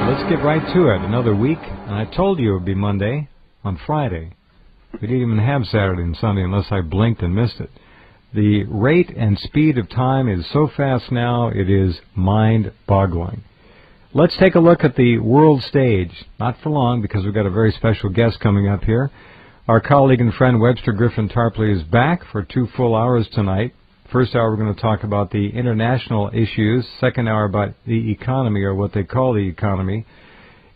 let's get right to it. Another week, and I told you it would be Monday on Friday. We didn't even have Saturday and Sunday unless I blinked and missed it. The rate and speed of time is so fast now, it is mind-boggling. Let's take a look at the world stage. Not for long, because we've got a very special guest coming up here. Our colleague and friend Webster Tarpley is back for 2 full hours tonight. First hour, we're going to talk about the international issues. Second hour, about the economy, or what they call the economy.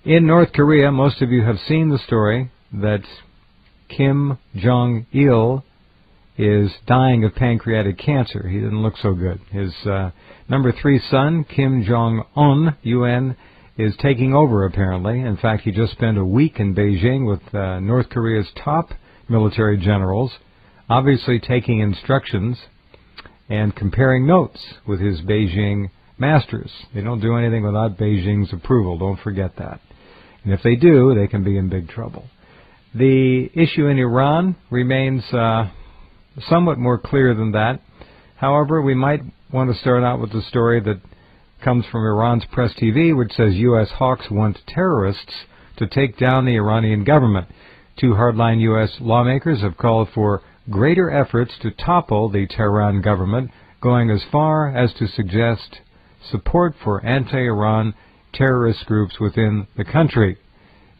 In North Korea, most of you have seen the story that Kim Jong-il is dying of pancreatic cancer. He didn't look so good. His number 3 son, Kim Jong-un, UN, is taking over, apparently. In fact, he just spent a week in Beijing with North Korea's top military generals, obviously taking instructions and comparing notes with his Beijing masters. They don't do anything without Beijing's approval. Don't forget that. And if they do, they can be in big trouble. The issue in Iran remains somewhat more clear than that. However, we might want to start out with the story that comes from Iran's Press TV, which says U.S. hawks want terrorists to take down the Iranian government. 2 hardline U.S. lawmakers have called for greater efforts to topple the Tehran government, going as far as to suggest support for anti-Iran terrorist groups within the country.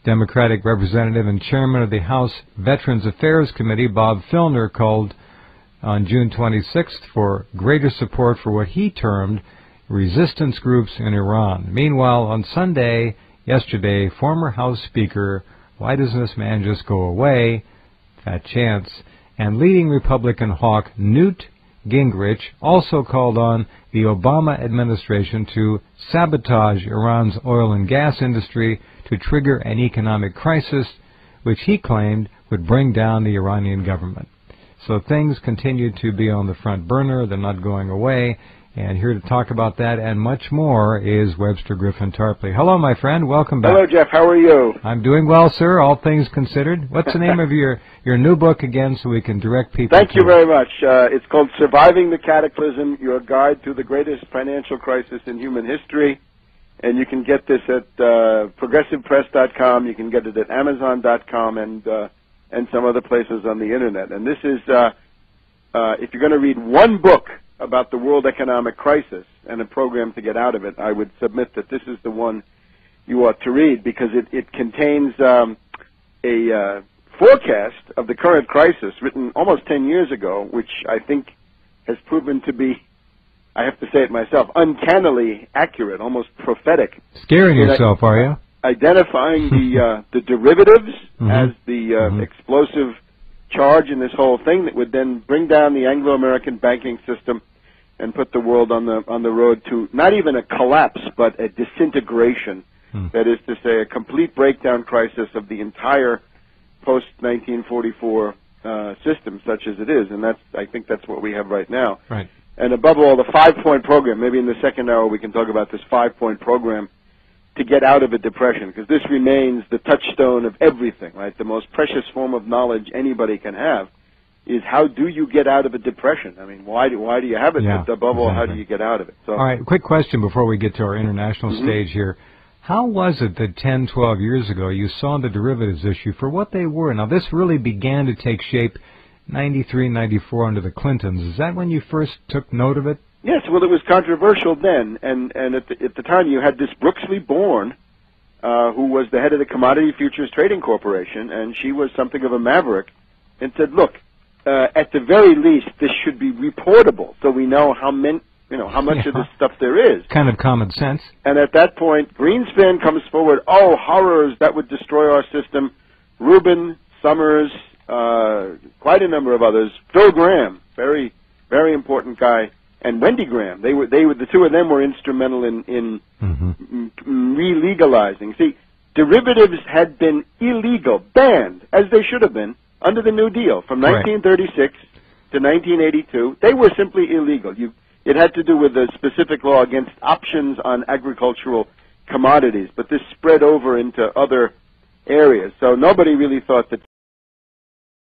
Democratic Representative and Chairman of the House Veterans Affairs Committee, Bob Filner, called on June 26th for greater support for what he termed resistance groups in Iran. Meanwhile, on Sunday, yesterday, former House Speaker, why doesn't this man just go away? Fat chance. And leading Republican hawk Newt Gingrich also called on the Obama administration to sabotage Iran's oil and gas industry to trigger an economic crisis, which he claimed would bring down the Iranian government. So things continue to be on the front burner. They're not going away. And here to talk about that and much more is Webster Tarpley. Hello, my friend. Welcome back. Hello, Jeff. How are you? I'm doing well, sir, all things considered. What's the name of your new book again, so we can direct people Thank you very much. It's called Surviving the Cataclysm, Your Guide to the Greatest Financial Crisis in Human History. And you can get this at progressivepress.com. You can get it at amazon.com and some other places on the Internet. And this is, if you're going to read one book about the world economic crisis and a program to get out of it, I would submit that this is the one you ought to read, because it contains a forecast of the current crisis written almost 10 years ago, which I think has proven to be, I have to say it myself, uncannily accurate, almost prophetic. Scaring yourself, are you? Identifying the derivatives as the explosive charge in this whole thing that would then bring down the Anglo-American banking system and put the world on the road to not even a collapse, but a disintegration. That is to say, a complete breakdown crisis of the entire post-1944 system, such as it is. And I think that's what we have right now. Right. And above all, the 5-point program. Maybe in the second hour we can talk about this 5-point program to get out of a depression, because this remains the touchstone of everything, right? The most precious form of knowledge anybody can have is how do you get out of a depression? I mean, why do you have it? Yeah, but above all, how do you get out of it? So, all right, quick question before we get to our international stage here. How was it that 10, 12 years ago you saw the derivatives issue for what they were? Now, this really began to take shape 93, 94 under the Clintons. Is that when you first took note of it? Yes, well, it was controversial then, and at the time you had this Brooksley Bourne, who was the head of the Commodity Futures Trading Corporation, and she was something of a maverick, and said, look, at the very least, this should be reportable, so we know how much of this stuff there is. Kind of common sense. And at that point, Greenspan comes forward, oh, horrors, that would destroy our system. Rubin, Summers, quite a number of others, Phil Graham, very, very important guy, and Wendy Graham. They were the two of them were instrumental in re-legalizing. See, derivatives had been illegal, banned, as they should have been, under the New Deal from 1936 to 1982. They were simply illegal. It had to do with a specific law against options on agricultural commodities, but this spread over into other areas. So nobody really thought that